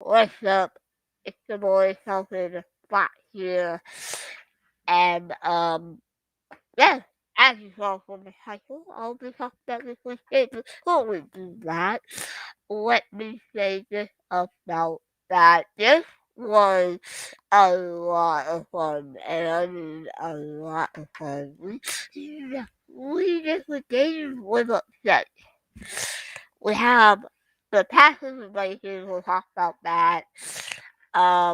What's up? It's the boy something back here. And yeah, as you saw from the title, I'll be talking about this weekend. Before we do that, let me say this about that. This was a lot of fun, and I mean a lot of fun. We just were dating with upset. We have the passive relations, we'll talk about that.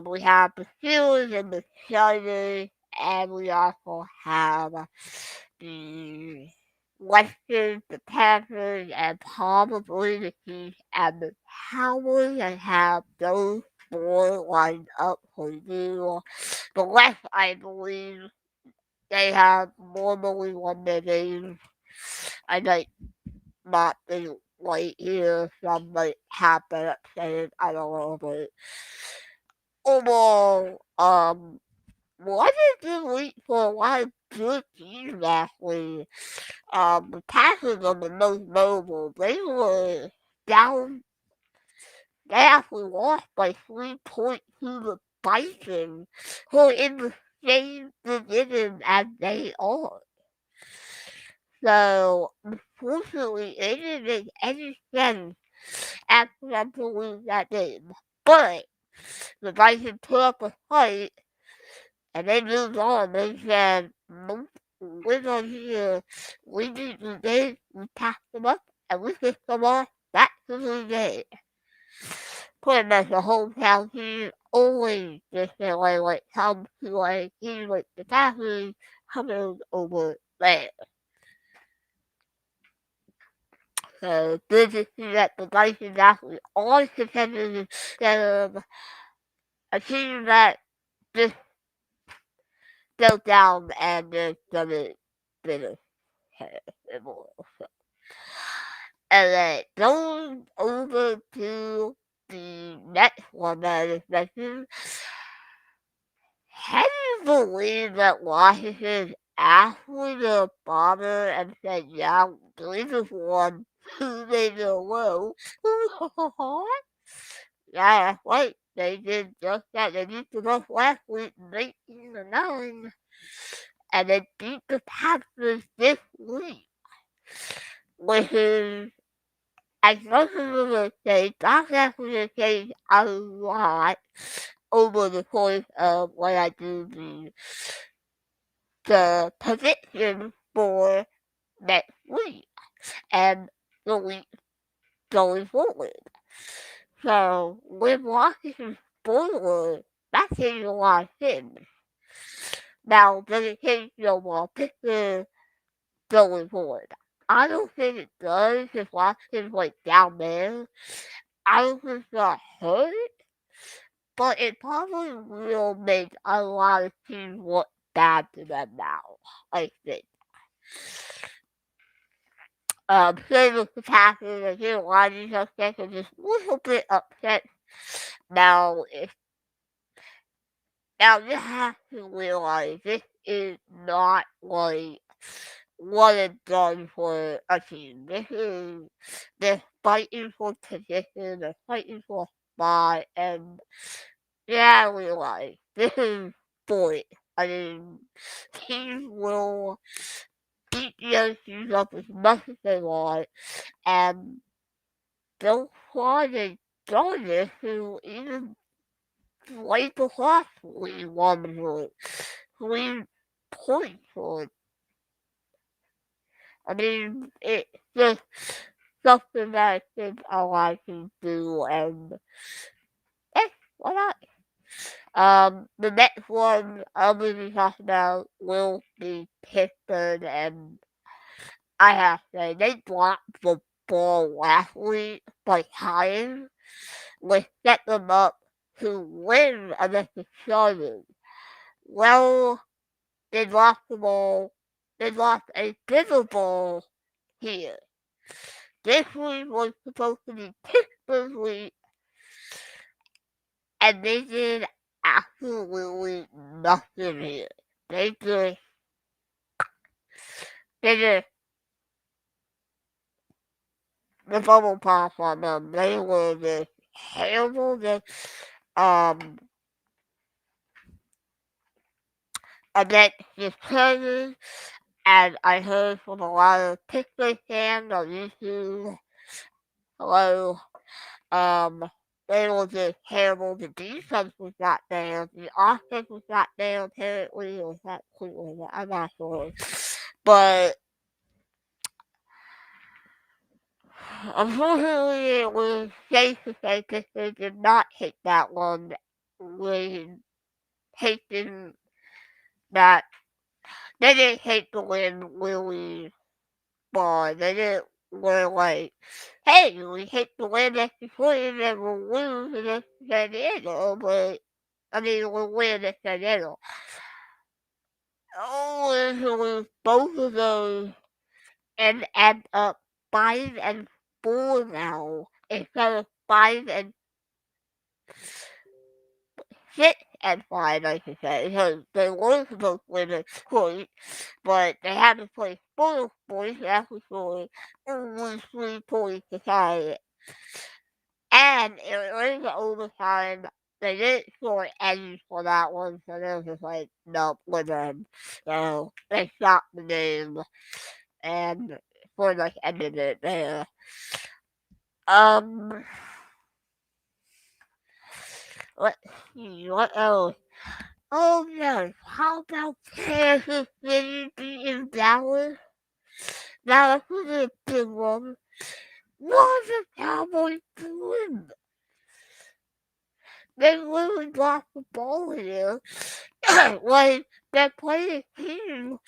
We have the Steelers and the Chargers, and we also have the Western, the Panthers, and probably the Chiefs and the Cowboys, and have those four lined up for you. The West, I believe, they have normally won their games. I might not be right here, some might have been upset, I don't know, but overall, wasn't good week for a lot of good teams last week. The Packers are the most notable. They were down. They actually lost by 3 points to the Vikings, who are in the same division as they are. So, unfortunately, it didn't make any sense after them to lose that game. But the Vikings put up a fight and they moved on. They said, nope, we're not here. We need the game. We packed them up and we picked them off back to the game. Pretty much the hometown team always just feel like when it comes to a team like the Packers coming over there. So good to see that the Vikings actually are contenders instead of a team that just go down and just doesn't finish anymore. And then going over to the next one that is mentioned, can you believe that Washington actually the bomber and said, yeah, we just won 2 days in a row? Yeah, that's right. They did just that. They beat the Bucks last week 19-9. And they beat the Packers this week. Which is, as much as we're going to say, that's actually going to change a lot over the course of when I do the prediction for next week and the week going forward. So, with Washington spoiler, that changed a lot of things. Now, does it change the overall picture going forward? I don't think it does if Washington's like down there. I don't think it's gonna hurt, but it probably will make a lot of teams look bad to them now, I think. Same with the Packers, I think a lot of these upsets are just a little bit upset. Now, now you have to realize this is not like one and done for a team. They're fighting for position, they're fighting for a spot, and yeah, I realize this is sport. I mean, teams will beat the other teams up as much as they want, and they'll try to do this to even wipe us off 3-1 for 3 points for I mean, it's just something that I think a lot of people do, and why not? The next one I'm going to be talking about will be Pittsburgh, and I have to say, they dropped the ball last week by time, which set them up to win against the Chargers. Well, they lost the ball. They lost a bigger ball here. This week was supposed to be Pittsburgh's week, and they did absolutely nothing here. They just, the bubble pop on them. They were just terrible. Um, against the Chargers, and I heard from a lot of Pittsburgh fans on YouTube, hello, um, they were just terrible. The defense was not there. The offense was not there, apparently. Or was that Cleveland? I'm not sure. But unfortunately, it was safe to say that they did not hit that one when taking that. They didn't hit the win really bar. They didn't were like, hey, we hit the win extra point and we'll lose against San Diego, but I mean, we'll win against San Diego. Oh, and to lose both of those and end up 5-4 now instead of 5-6-5, I should say, because they were supposed to win a point, but they had to play spoil points after scoring only 3 points to tie it. And it was overtime. They didn't score any for that one, so they were just like, nope, we're done. So they stopped the game and for like ended it there. Um, let's see, what else? Oh no, how about Kansas City beating Dallas? Now this was a big one. What the Cowboys doing? They literally lost the ball here. Like, they're playing a team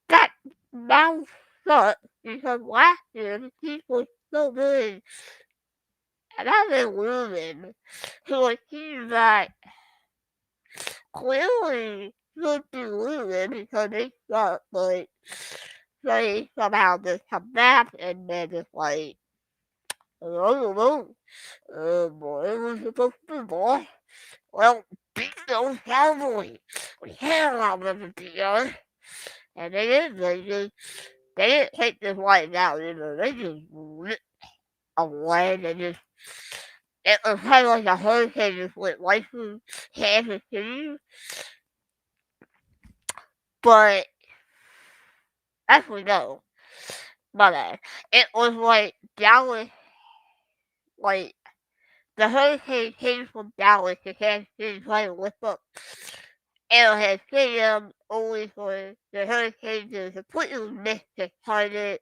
that now sucks because last year the team was so good. And now they're losing to a team that clearly should be losing because they suck, but they somehow just come back and they're just like, I don't know. Boy, we're supposed to be boy. Well, beat those Cowboys. We can't allow them to beat us. And they didn't. They didn't take this white out either. They just ripped away. It was kind of like a hurricane just went right through Kansas City. But actually, no. My bad. It was like Dallas, like the hurricane came from Dallas to Kansas City trying to lift up Arrowhead Stadium only for the hurricane to completely miss the target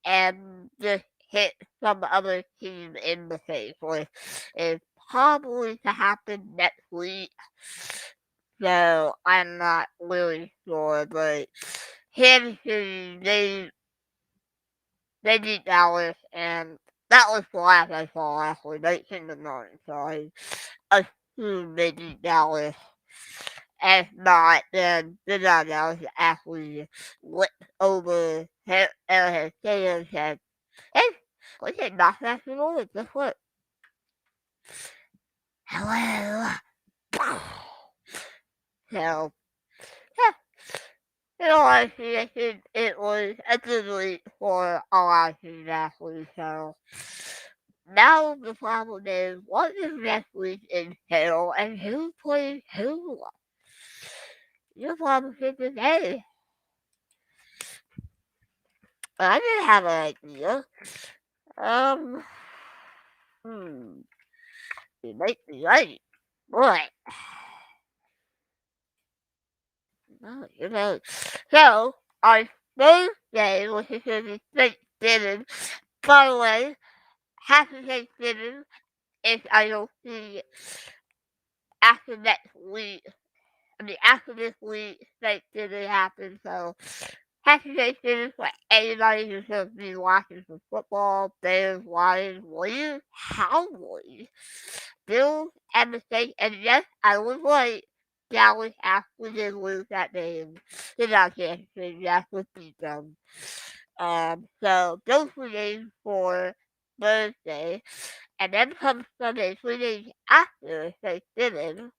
and just hit some other team in the face, which is probably to happen next week. So I'm not really sure, but Kansas City, they beat Dallas, and that was the last I saw actually, 19-9. So I assume they beat Dallas. If not, then the Dallas actually went over Arrowhead Stadium and said, hey, we can knock that thing over. Guess what? Hello. So, yeah. In all honesty, I think it was a good week for a lot of teams actually. So, now the problem is, what does next week entail and who plays who? You're probably thinking, hey, I didn't have an idea. Um, you might be right. But, no, so, on Thursday, which is going to be Thanksgiving, by the way, happy Thanksgiving if I don't see after next week. I mean, after this week, Thanksgiving happens, so happy Thanksgiving for anybody who's going to be watching some football, Bears, Lions, Warriors, Cowboys, Bills, and the Saints. And yes, I was right. Dallas actually did lose that game. Did not Kansas City. That's what beat them. So those 3 days for Thursday. And then comes Sunday, 3 days after Thanksgiving.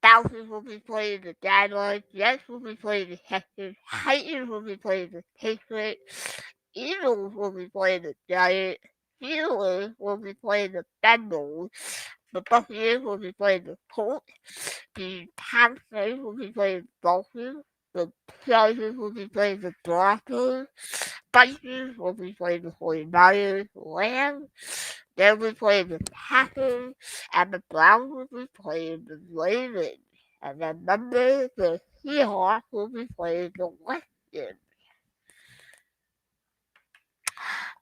Falcons will be playing the Jaguars, Jets will be playing the Texans, Titans will be playing the Patriots, Eagles will be playing the Giants, Steelers will be playing the Bengals. The Buccaneers will be playing the Colts. The Panthers will be playing the Dolphins. The Chargers will be playing the Broncos. Vikings will be playing the 49ers. Rams, they'll be playing the Packers. And the Browns will be playing the Ravens. And then Monday, the Seahawks will be playing the Redskins.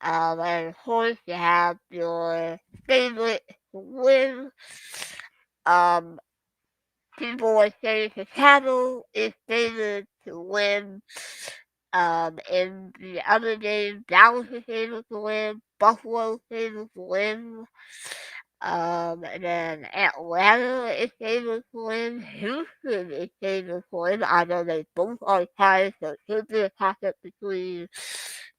And of course, you have your favorite to win. Um, People are saying Chicago is favored to win. In the other games, Dallas is favored to win. Buffalo is favored to win. And then Atlanta is favored to win. Houston is favored to win. I know they both are tied, so it could be a toss-up between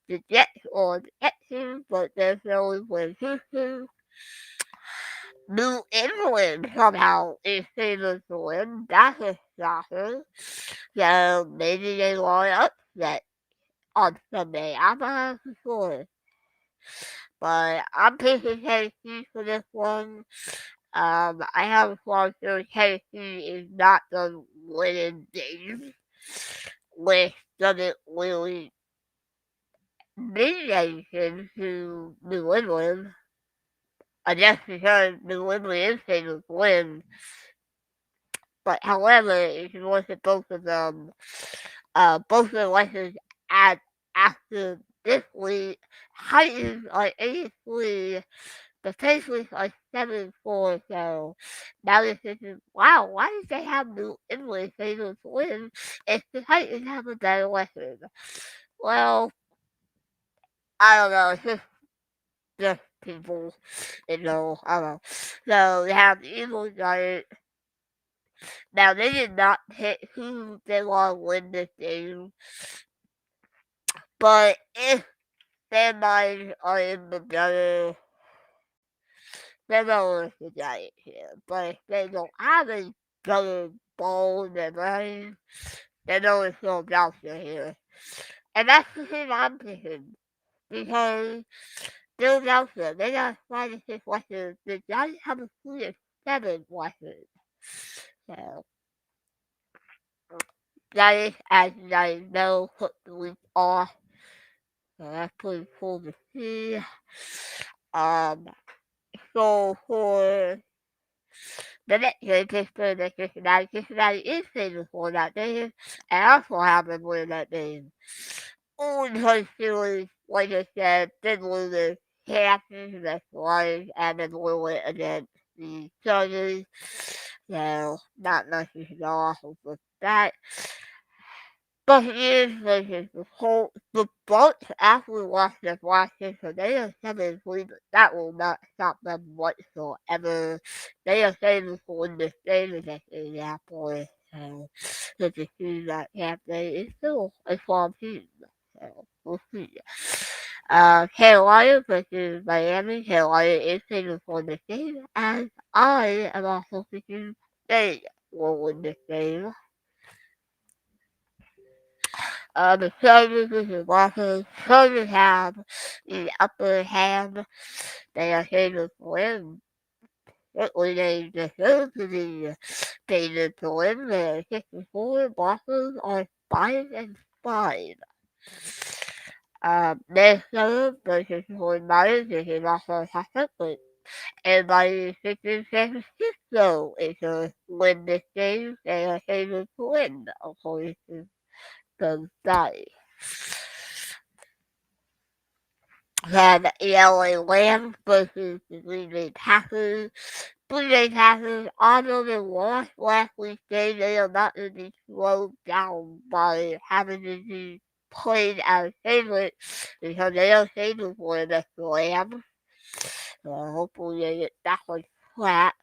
the Jets or the Texans, but there's only one Houston. New England somehow is favored to win. That's a shocker. So maybe they line upset on Sunday. I'm not sure. But I'm picking Tennessee for this one. I have a strong feeling Tennessee is not done winning games, which doesn't really mean anything to New England. Unless because New England is favored to win. But however, if you look at both of them, both of the lessons at after this week, Titans are 83, the Patriots are 7-4, so now this is, wow, why did they have New England favored to win if the Titans have a better record? Well, I don't know, it's just people, I don't know. So they have the Eagles, Giants. Now, they did not hit who they want to win this game, but if their minds are in the gutter, they're going to the Giants here. But if they don't have a gutter ball in their mind, they're going to Philadelphia here. And that's the thing I'm picking, because Philadelphia, they got a 5-6 record. The Giants have a 3-7 record. So, Giants, as you guys know, took the week off. So that's pretty cool to see. Um, so for the next game, Pittsburgh and Cincinnati is famous for that game, and also happened win that game. Only because Steelers, like I said, did lose their chances against the Lions and then win it against the Chargers. So, not much to go off of with that. Buccaneers versus the Bucks actually lost their Washington, so they are 7-3, but that will not stop them whatsoever. They are favored to win this game against Indianapolis, so good to see that Tampa Bay is still a strong team. So we'll see. Carolina versus Miami. Carolina is favored for this game, and I am also thinking they will win this game. The Chargers and Broncos. Chargers have the upper hand. They are favored to win. Certainly they deserve to be favored to win. They are 6-4. Broncos are 5-5. Minnesota versus 49ers. This is also a toss-up, but everybody is thinking San Francisco is going to win this game. They are favored to win, according to the dice. Then the LA Rams versus the Green Bay Packers. Green Bay Packers, although they lost last week's game, they are not going to be slowed down by having to be played as favorites because they are favored for the Rams. So hopefully they get that one flat.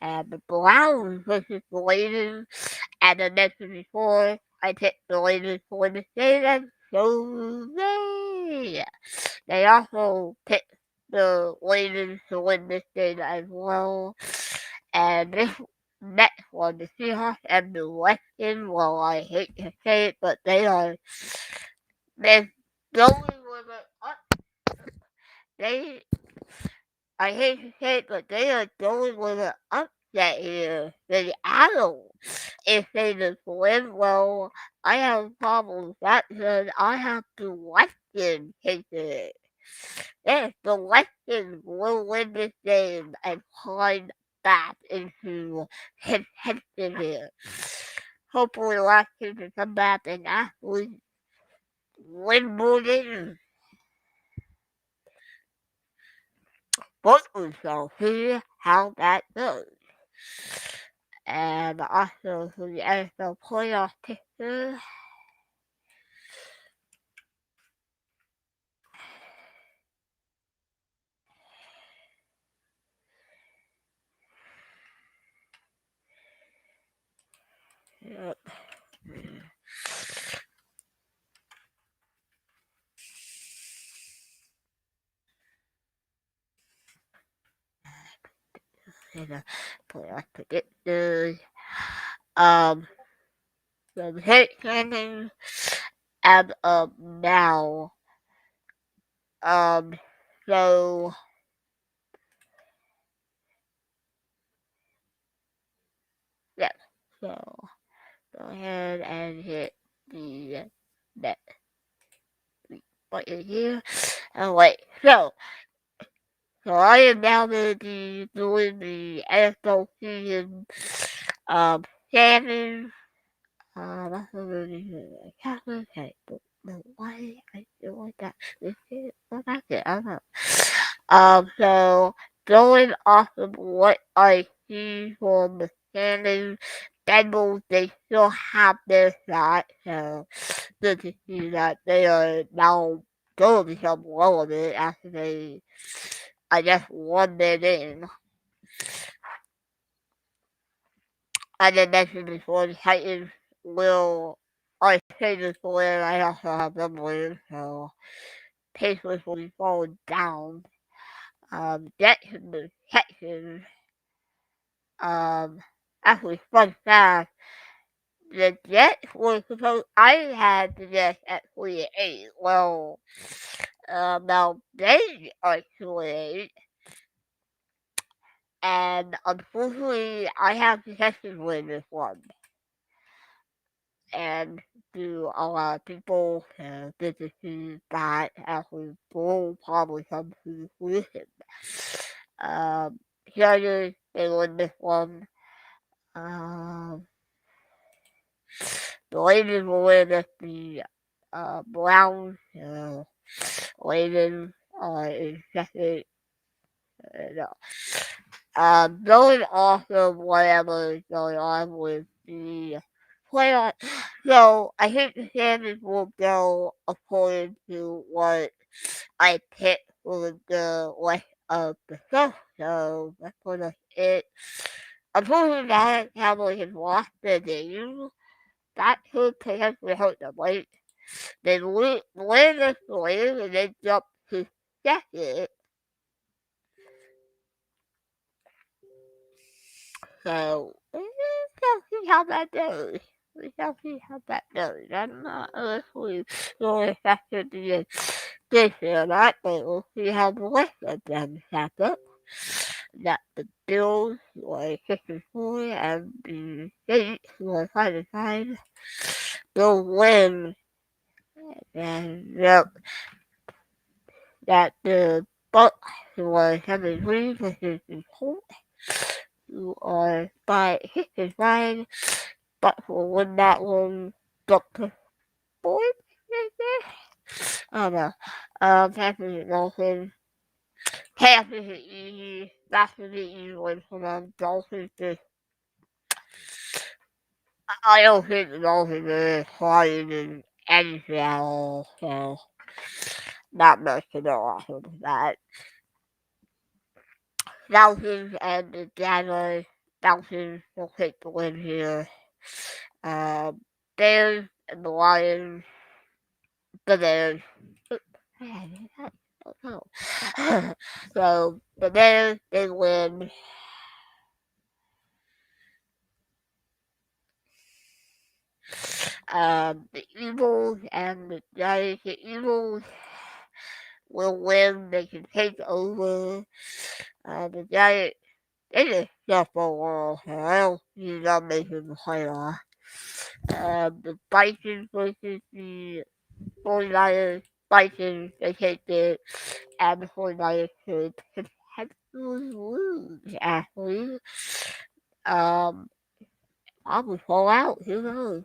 And the Browns versus the Ravens. And I mentioned before, I picked the Ravens to win the game, and so they also picked the Ravens to win this game as well. And this next one, the Seahawks and the Redskins, well, I hate to say it, but they're going with it up. they, I hate to say it, but they are going with an upset here. The adults, if they just live well, I have a problem with that because I have to question it. Yes, the Western will win this game and climb back into contention here. Hopefully, Washington can come back and actually win more games. But we shall see how that goes. And also for the NFL playoff picture. Yep. And playoff predictors. Um, so the hit standings as of now. Um, so yeah, so go ahead and hit the that button here. And wait, so I am now going to be doing the NFL season standings. That's a really okay, but why I feel like that? This is what I did. I don't know. So going off of what I see from the standings, Bengals they still have their shot. So good to see that they are now going to become relevant after they, I guess, won their game. As I mentioned before, the Titans will. I say this for and I also have them win, so Pacers will be falling down. Jets and the Texans. Actually, fun fact: the Jets were supposed. I had the Jets at 3-8. Well, now they are 2-8, and unfortunately, I have the Texans win this one. And to a lot of people, good to see that actually will probably come to fruition. Chargers, they won this one. Um, the Ravens will win if the Browns, Ravens is second. No. Going off of whatever is going on with the playoff, so I think the standings will go according to what I picked for the rest of the show. So that's sort of it. Unfortunately, that Cowboys have lost their game. That could potentially hurt them, right? They win this game and they jump to second. So shall see how that goes. We shall see how that goes. I'm not honestly really affected the this or not, but we'll see how the rest of them stack up. That the Bills were 6-4 and the Saints were 5-5. They'll win, and that the Bucks were 7-3 versus the Colts, who are by 6-5. Bucks will win that one. Doctor Boy, I don't know. Panthers and Dolphins. Panthers are easy. That's a bit easy win for them. Dolphins just. I don't think the Dolphins are flying in anything at all, so not much to go off of that. Dolphins and the Jaguars. Dolphins will take the win here. Bears and the Lions. The Bears. Oh. So the Bears they win. The Eagles and the Giants. The Eagles will win. They can take over. The Giants, they just stuff for a while. I don't see them making the playoff. The Vikings versus the 49ers. Vikings, they take it, and the 49ers could potentially lose, actually. Um, Probably fall out, who knows?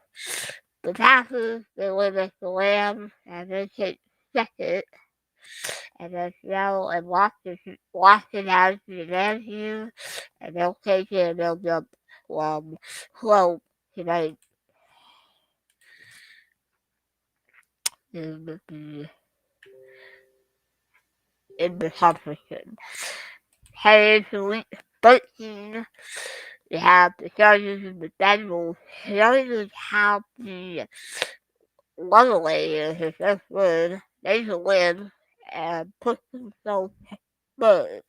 The Packers, they win against the Rams, and they take second. And then Seattle and Washington has the advantage here, and they'll take it and they'll jump 12 tonight in the competition. Headed to week 13, they have the Chargers and the Bengals. They don't even have the runaway is his first win. They can win and put themselves third.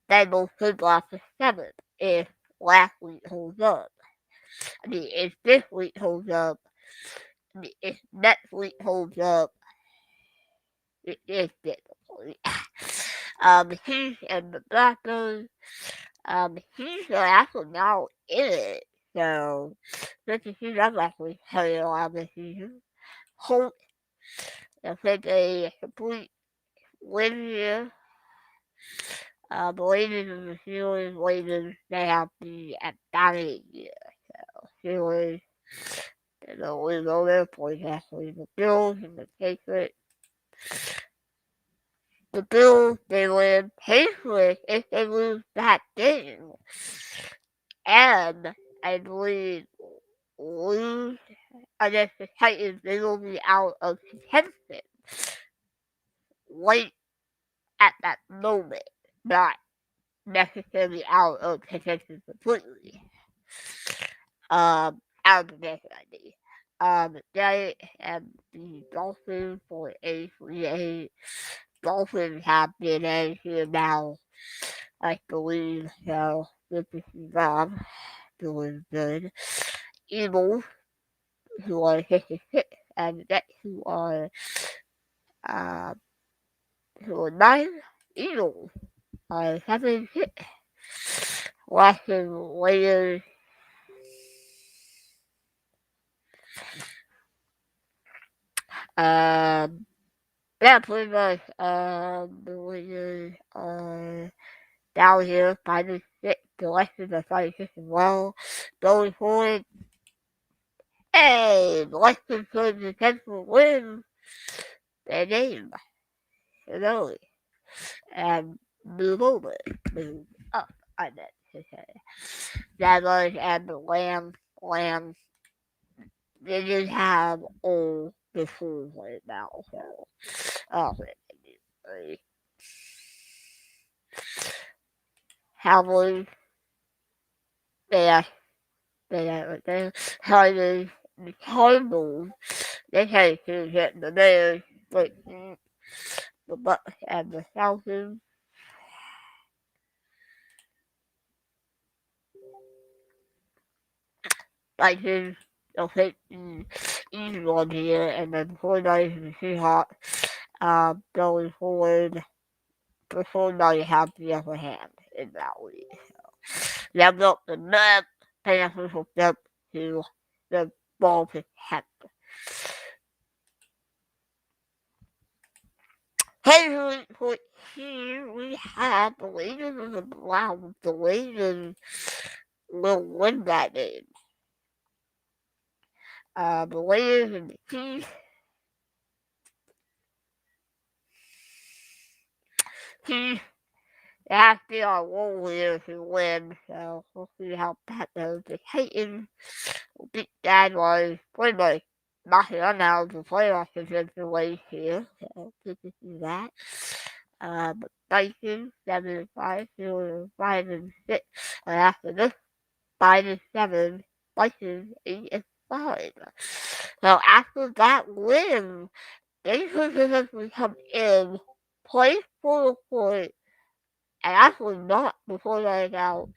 Bengals could drop to seventh if last week holds up. I mean, if this week holds up, I mean, if next week holds up, it is difficult. The Chiefs and the Broncos, the Chiefs are actually now in it. So, let's see, that's actually playing a lot this season. Hope they'll take a complete win here. The Ravens and the Steelers, Ravens, they have the advantage here. So, Steelers, they'll lose all their points actually. The Bills and the Patriots. The Bills, they win. Patriots, if they lose that game, and I believe lose against the Titans, they will be out of contention right at that moment, not necessarily out of contention completely. Out of contention, I mean. They and the Dolphins for a 3-8. Dolphins have been in here now, I believe, so good to see them doing good. Eagles, who are 56, and the Jets, uh, who are 9. Eagles are 7-6. Washington Raiders, yeah, pretty much, the Raiders are down here, 5-6. The Lexington are 5-6 as well. Going forward, hey, the Lexington could potentially win their game, you know, and move over, move up, I meant to say. Jaguars and the Lambs, they just have all the tools right now, so, really. Cowboys, they Cardinals, the Cardinals, they try to hit the Bears, but the Bucks and the Falcons. Vikings, they'll take the easy one here, and then 49ers and the Seahawks, going forward, the 49ers have the upper hand in that league. So, they've got the net passes for them to the ball protect. Hey, for here we have the Ravens and the Browns. The Ravens will win that game. The Ravens and the Chiefs. Chiefs, they have to be on roll here to win, so we'll see how that goes. The Titans will beat Jaguars pretty much knocking them out of the playoff contention race here, so good to see that. Vikings 7-5, Steelers 5-6, and after this 5-7, Vikings 8-5. So after that win, they could potentially come in, play for the point, and actually not before they out,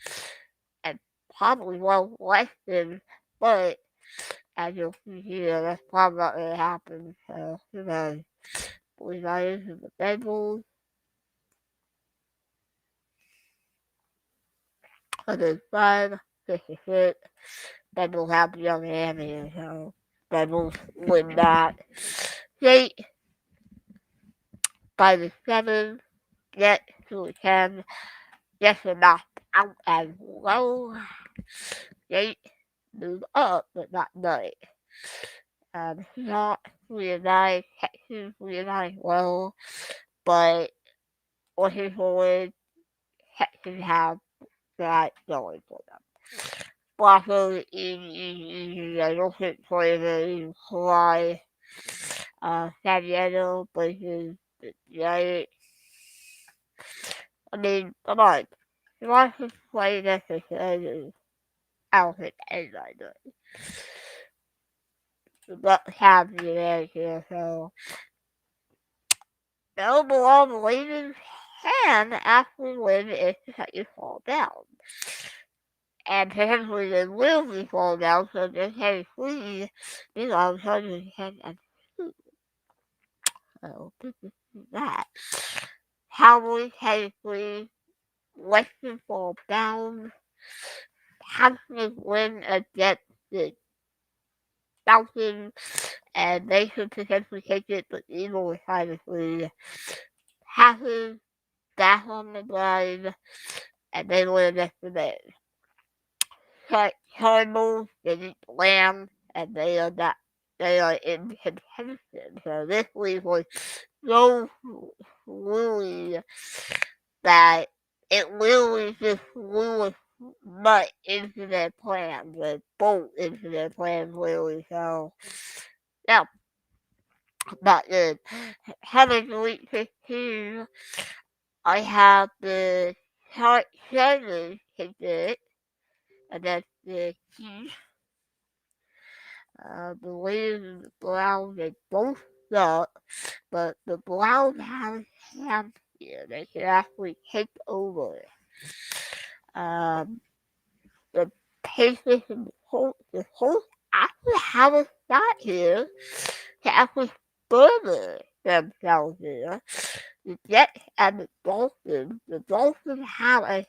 and probably well less than, but as you'll see here, that's probably not going to happen, so who knows. 49ers and the Bengals. And then 5, 56. Bengals have the young hand, so Bengals win that. 8 by the 7. Get to the 10. Just enough out as low. 8 move up, but not 9. Not 3 and 9. Texas 3 and 9 well, but looking forward, Texans have that going for them. Broncos, I don't think play very high. San Diego versus the Giants. I mean, come on. The Broncos play necessarily. I don't think anybody does. The Bucks have the advantage here, so the overall the Ravens can actually win if the Titans fall down. And potentially they will be fall down, so they can free, all of a sudden they can and so this is that. Cowboys technically Western fall down. Hampton win against the Falcons, and they should potentially take it, but the Eagles technically Hampton back on the line, and they win against the Bears. Cardinals, they beat the Rams, and they are in contention. So this week was so really that it really just blew a butt into their plans, a bolt into their plans really. So yeah, not good. Having week 15, I have the Chargers take it against the Chiefs. The Raiders and the Browns, they both suck, but the Browns have a chance here. They can actually take over. Um, the Patriots and the Colts actually have a shot here to actually further themselves here. The Jets and the Dolphins have a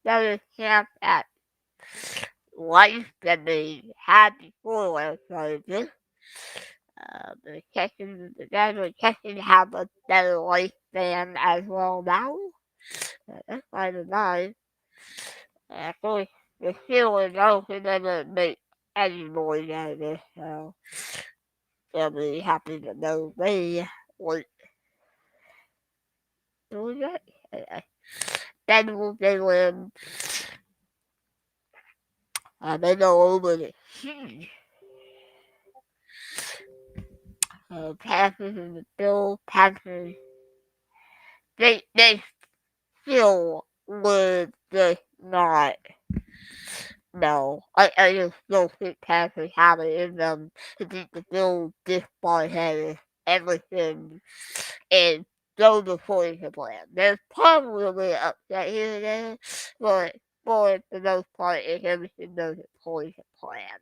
better chance at life than they had before last Thursday. The Texans have a better lifespan as well now. That's kind of nice. Actually, the Steelers don't never make any noise out of this, so they'll be happy to know they weren't doing that. Then they win. They go over the Chiefs. Panthers and the Bills. Panthers, they still would just not. No, I just don't think Panthers have it in them to beat the Bills this far ahead of everything and throw the points to plan. There's probably a little upset here and there, but for the most part, it's everything goes to points to plan.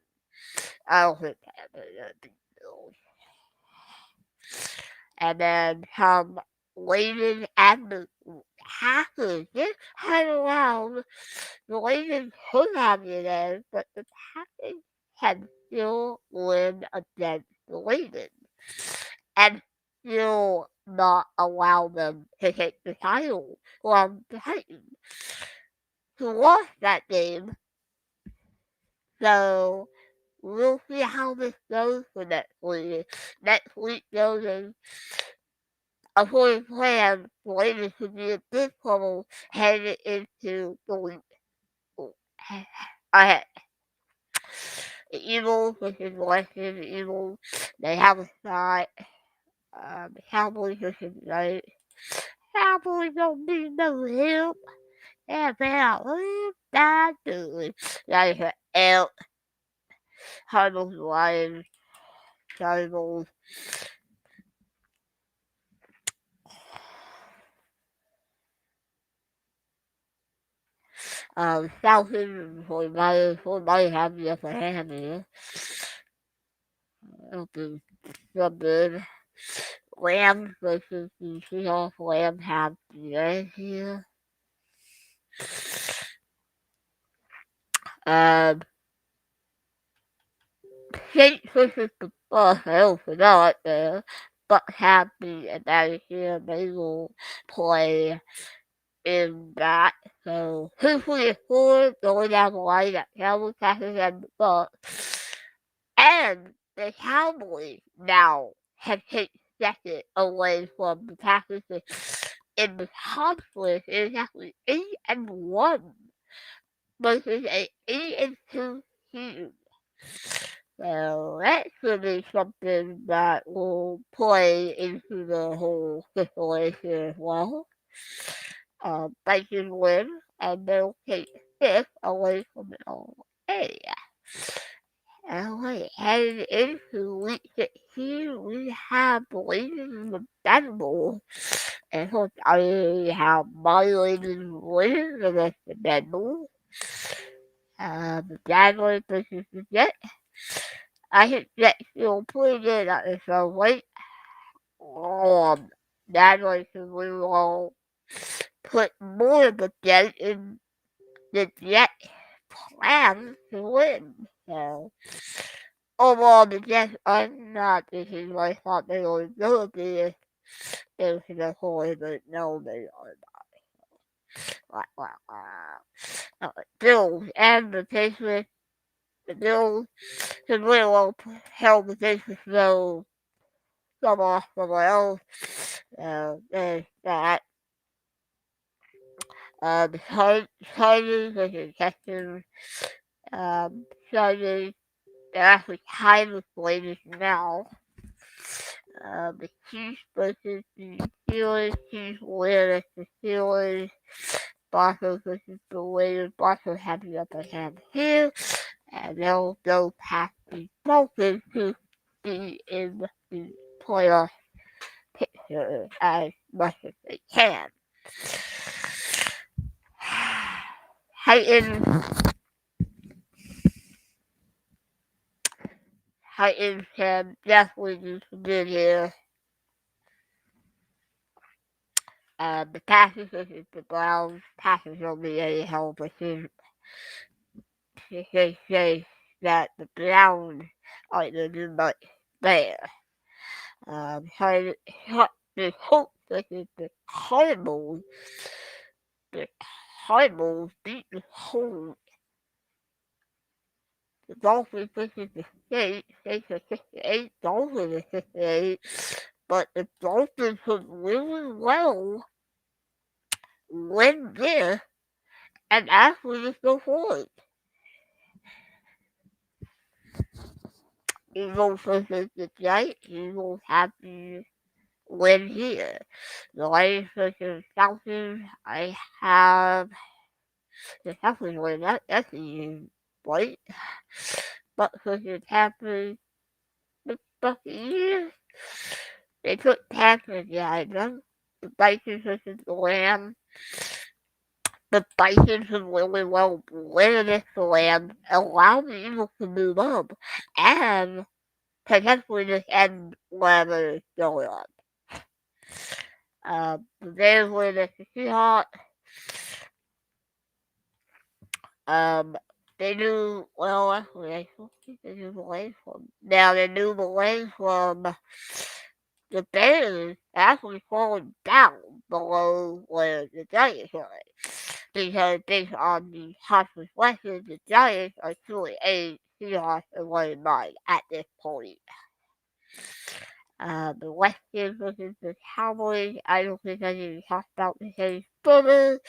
I don't think Panthers are going to beat the Bills. And then come Ravens and the Packers. This time around, the Ravens could have it in, but the Packers can still win against the Ravens and still not allow them to take the title from the Titans, who lost that game. So we'll see how this goes for next week. Next week goes in according to plan, the Ravens should be a big trouble headed into the week. I the Eagles, which is Washington, the Eagles, they have a shot. The Cowboys, which is right. Cowboys don't need no help. They're about that good. That is an L. Cardinals, Lions, Cardinals. Falcons, 49ers have the upper hand here. It'll be so good. Rams versus the Seahawks. Rams have the edge here. Um, Saints versus the Bucks. I don't forgot there. Bucks have the advantage here. They will play in that. So hopefully it's forward going down the line that Cowboys, Packers, and the Bucks. And the Cowboys now have taken second away from the Packers in the conference. It is actually 8-1 versus a 8-2 team. So that should be something that will play into the whole situation as well. Vikings win, and they'll take fifth away from LA. LA headed into week 16, we have the Raiders in the Bengals. And so I have my Raiders winning against the Bengals. The Jaguars versus the Jets. I think Jets feel pretty good at this right? Jaguars will put more of the Jets in the Jets plan to win. So overall, the Jets are not the team I thought they were going to be into the whole, but no, they are not. Bills and the Patriots. The Bills can really well help the Patriots go come off somewhere else. There's that. The Chargers versus Texans. Chargers, they're actually tied with the Raiders now. The Chiefs versus the Steelers. Chiefs win against the Steelers. Broncos versus the Raiders. Broncos have the upper hand here. And they'll go past the Dolphins to be in the playoff picture as much as they can. Titans can definitely do some good here. The Packers versus the Browns. Packers will be a hell of a team. They say that the Browns are the new much better. So the Colts versus the Cardinals. The Cardinals beat the Colts. The Dolphins versus the Saints. Saints are 68. Dolphins are 68. But the Dolphins could really well win this and actually just go forward. Eagles versus the Giants. Eagles have to win here. The Lions versus Falcons. I have the Falcons win. That's easy, right? But versus Panthers, the Buccaneers. They put Panthers behind them. The Vikings versus the Rams. The Vikings have really well win against the Rams, allow the Eagles to move up, and potentially just end whatever is going on. The Bears win against the Seahawks. They knew, well, actually, they knew the lane from. Now, they knew the lane from the Bears actually falling down below where the Giants are. Because based on the conference record, the Giants are truly a Seahawks and 1-9 at this point. The Redskins versus the Cowboys. I don't think I need to talk about the Hayes brothers.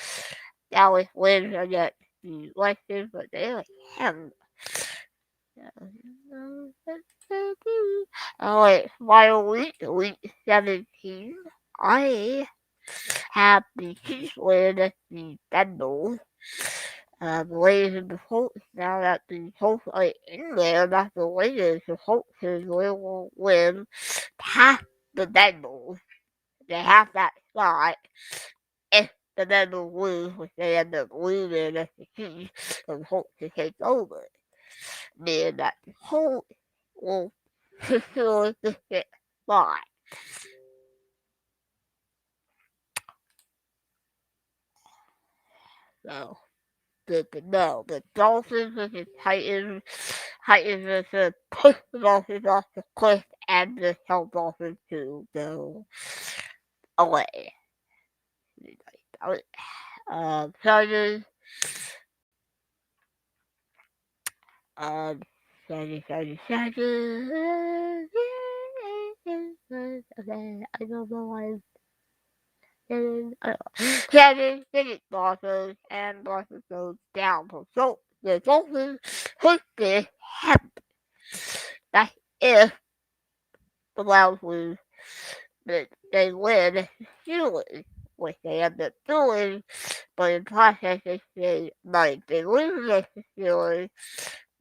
Dallas wins against the Redskins, but they are him. Alright, final week 17. I have the Chiefs win against the Bengals. The Raiders and the Colts, now that the Colts are in there, not the Raiders, the Colts will win past the Bengals. They have that spot. If the Bengals lose, which they end up losing as the Chiefs, the Colts to take over. Meaning that the Colts will secure the fifth spot. So good to know. The Dolphins versus Titans. Titans versus push the Dolphins off the cliff and the tell Dolphins to go away. Chargers. Um, Chargers. Okay, I don't know why. Kevin didn't Broncos and Broncos goes down. So the Dolphins push this happen. That's if the Browns lose, but they win Steelers, which they end up doing. But in process, they like they lose against the Steelers.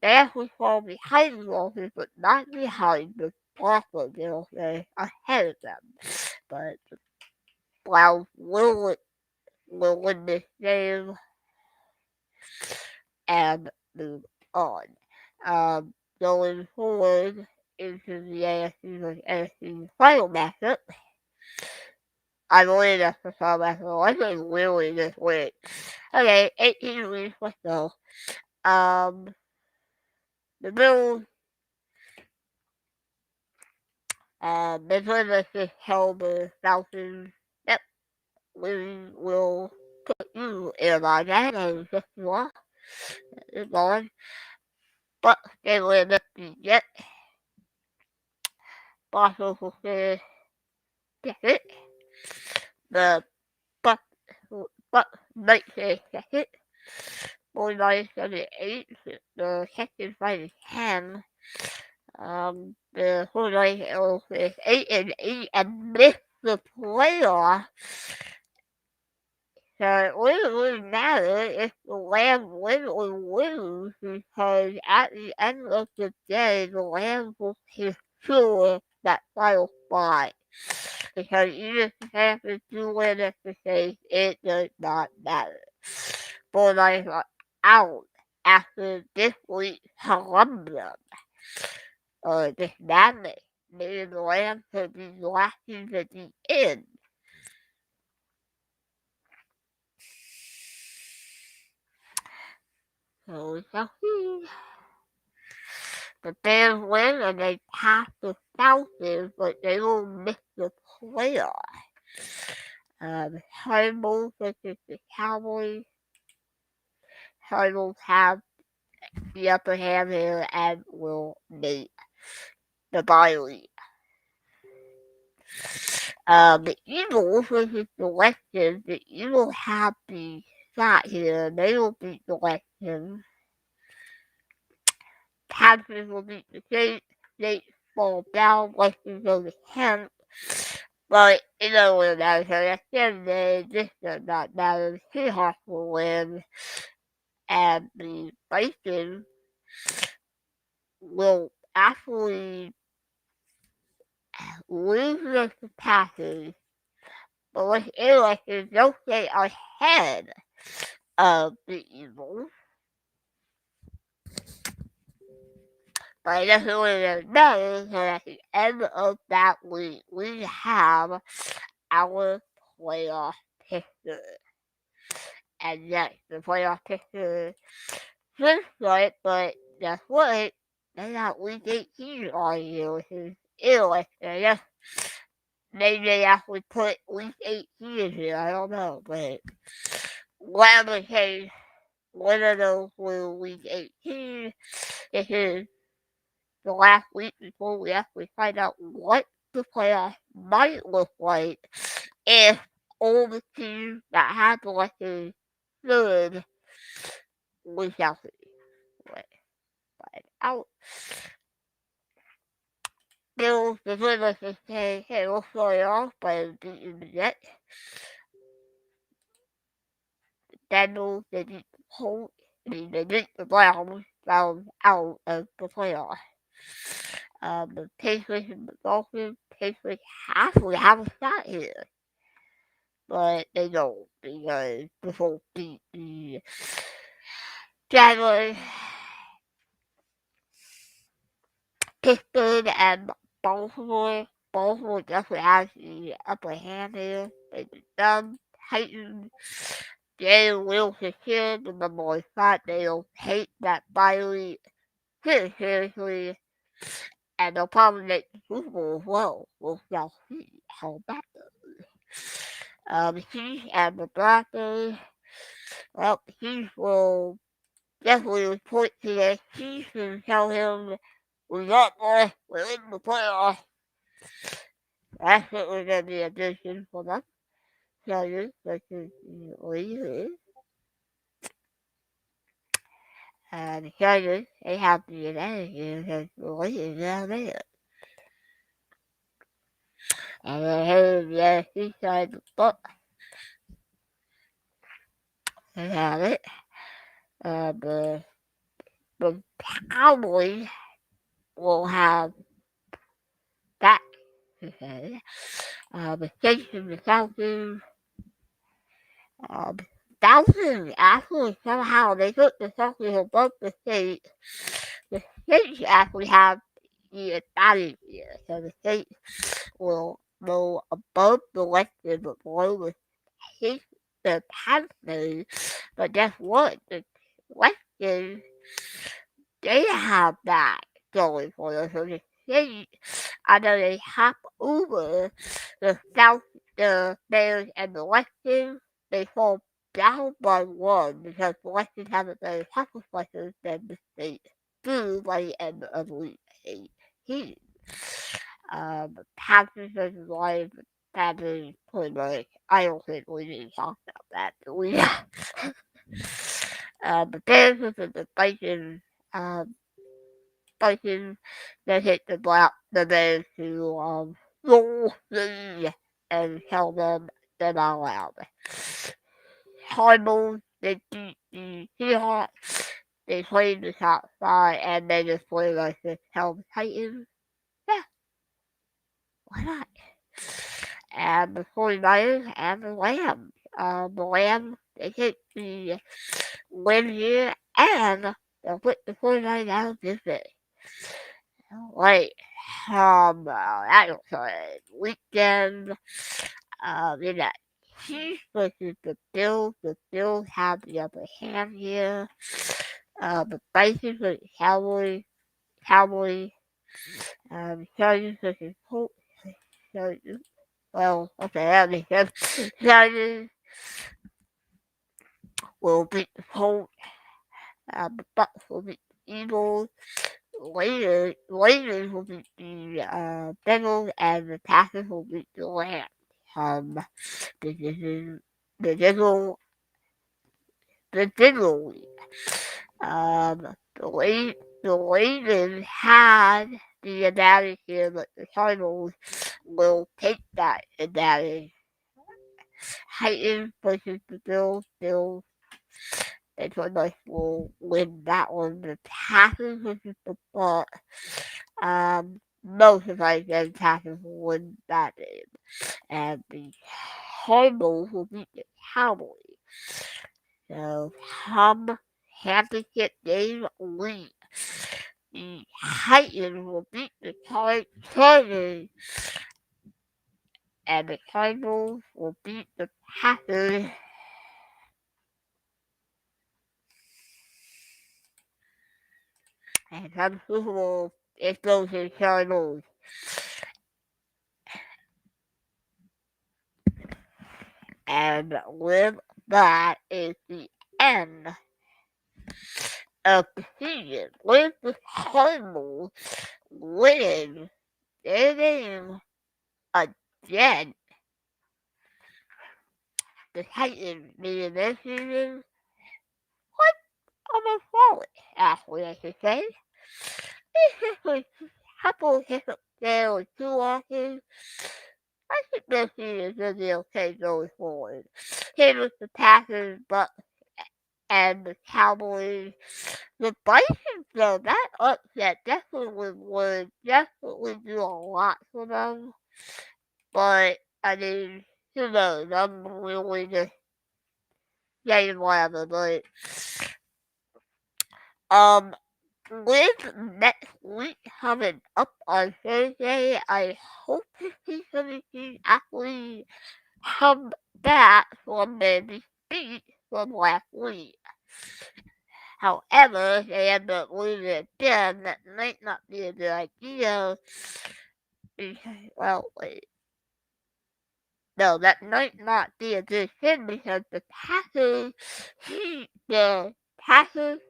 They actually fall behind the Dolphins, but not behind the Broncos. They're ahead of them. But the Browns will win this game and move on. Going forward into the AFC versus NFC final matchup, I believe that's the final matchup. I think really this week. Okay, 18 weeks, let's go. The Bills, they play versus the Falcons. Yep, we will put you in my game and just you are. It's on. But they will not be yet. Boston will finish second. The Buck, Buck might finish second. 49-78. The second fight is 10. The 49 will finish 8-8 and miss the playoff. So it really wouldn't matter if the Rams win or lose because at the end of the day, the Rams will secure that final spot. Because even if the Panthers do win at the stage, it does not matter. Bulldogs are out after this week's Columbus. This madness. Maybe the Rams could be lasting to the end. So we shall see. The Bears win and they pass the Falcons, but they will miss the playoff. Cardinals versus the Cowboys. Cardinals have the upper hand here and will make the bye week. The Eagles versus the Redskins. The Eagles have the shot here. They will beat the Redskins. Panthers will beat the Saints. Saints fall down. Redskins go to 10. But it doesn't really matter. So at the end of the day, this does not matter. The Seahawks will win. And the Vikings will actually lose against the Packers. But what's interesting is they'll stay ahead of the Eagles. But it doesn't really matter because at the end of that week, we have our playoff picture. And yes, the playoff picture looks like, but guess what? They got week 18 on here, which is interesting. I guess maybe they actually put week 18 here. I don't know, but whatever the case, one of those will week 18. This is the last week before we actually find out what the playoffs might look like if all the teams that had the record should, we shall see. But find out. Bills, the Rivers is saying, hey, we'll start off by beating the Jets. The Bengals, they beat the Colts. They beat the Browns out of the playoffs. The Patriots and the Dolphins, Patriots actually have a shot here. But they don't because the Colts beat the Jaguars, Pittsburgh, and Baltimore. Baltimore definitely has the upper hand here. They beat them, Titans, they will secure the memory fact they don't take that vitally seriously, and they'll probably make the Google as well. We'll shall see how that goes. He and the Blackberry, well, he will definitely report to their chief and tell him we're not going to win the playoffs. That's what we're going to be a vision for them. Chargers versus the Raiders. The Chargers, they have the advantage because the Raiders are there. And they have the NFC side of the book. They have it. The Cowboys will have that. Okay. The Saints and the Falcons. Um, Falcons actually somehow they took the Falcons above the Saints. The Saints actually have the advantage here, so the Saints will go above the Western but below the Panthers. But guess what? The Western they have that going for them. So the Saints, I know they hop over the South, the Bears, and the Western. They fall down by one because the Western have a better tackle record than the Saints do by the end of week 18. Panthers versus Lions, Panthers pretty much. I don't think we need to talk about that, do we? The Bears versus the Vikings. Vikings that hit the Bears to roll the and tell them they're not allowed. Cardinals, they beat the Seahawks. They played the top side and they just played like the tell the Titans. Yeah, why not? And the 49ers and the Rams. The Rams, they hit the win here and they put the 49ers out of business. Like, that was a weekend. In that Chiefs versus the Bills. The Bills have the upper hand here. The Vikings versus Cowboys. Cowboys. Chargers versus Colts. Chargers. Well, okay, that makes sense. Chargers will beat the Colts. The Bucks will beat the Eagles. Raiders will beat the Bengals, and the Packers will beat the Rams. This is the digital, the digital week. The Ravens had the advantage here, but the Cardinals will take that advantage. Titans versus the Bills. Bills, they pretty much will win that one. The Packers versus the Bucks. Most of my friends Packers will win that game. And the Cardinals will beat the Cowboys. So, championship game week. The Titans will beat the Chargers, and the Cardinals will beat the Packers. And some Super Bowl, it goes to the Cardinals. And with that is the end of the season. With the Cardinals winning their game again. The Titans being their season quite almost flawless, actually, I should say. It's just a couple of hiccups there with 2 losses. I think their season's gonna be okay going forward. Same with the Packers, Bucks, and the Cowboys. The Vikings, though, that upset definitely would definitely do a lot for them. But, I mean, who knows? I'm really just saying whatever, but, with next week coming up on Thursday, I hope to see some of these actually come back from their defeat from last week. However, they end up leaving it again. That might not be a good idea. Well, wait. No, that might not be a good thing because the Packers,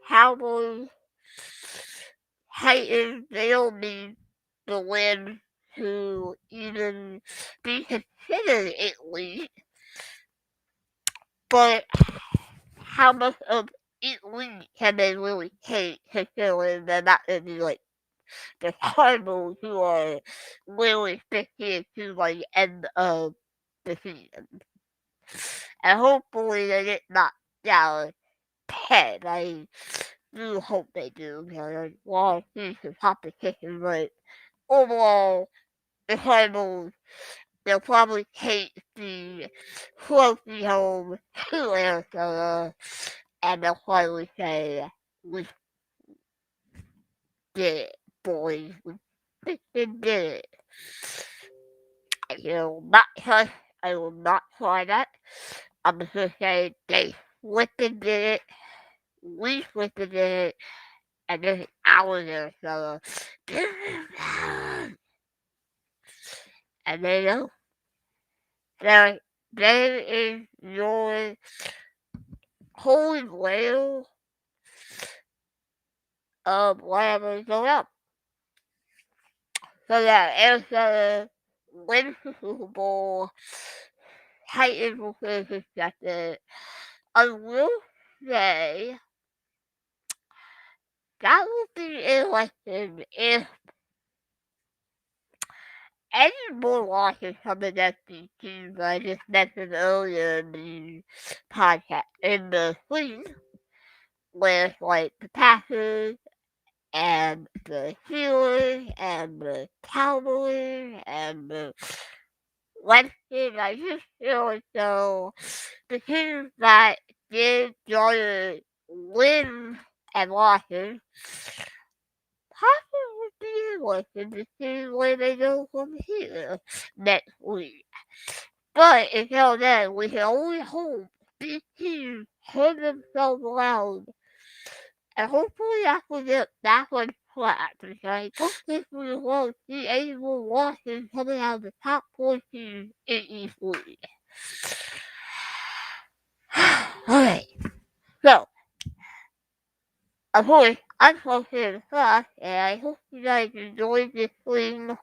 Cowboys, Titans, they don't need the win to even be considered elite. But how much of elite can they really take considering they're not going to be like the Cardinals who are literally 50-2 by the end of the season? And hopefully they get knocked down 10. I do hope they do because there's a lot of decent competition, but overall, the Cardinals, they'll probably take the trophy home to Arizona, and they'll probably say, we did it, boys. We freaking did it. I will not try that. I'm just going to say they freaking did it. We freaking did it. And there's hours there, so and they know. So there is your holy grail of whatever is going up. So that Arizona wins the Super Bowl, Titans will finish second. I will say that will be interesting if any more losses come against these teams I just mentioned earlier in the podcast, in the stream, with like the Packers and the Steelers and the Cowboys and the Redskins. I just feel as though the teams that did join wins and losses possibly be interesting to see where they go from here next week. But until then, we can only hope these teams turn themselves around. And hopefully I can get back on track because I don't think we won't see any more losses coming out of the top 4 teams in each league. Alright, so, of course, I'm posting class, and I hope you guys enjoyed this stream.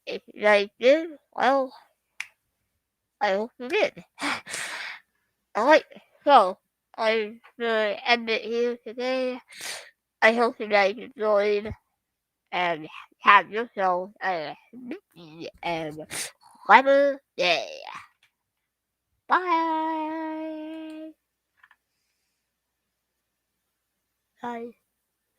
If you guys did, well, I hope you did. Alright, so I'm gonna end it here today. I hope you guys enjoyed and have yourself a nifty and clever day. Bye. Bye.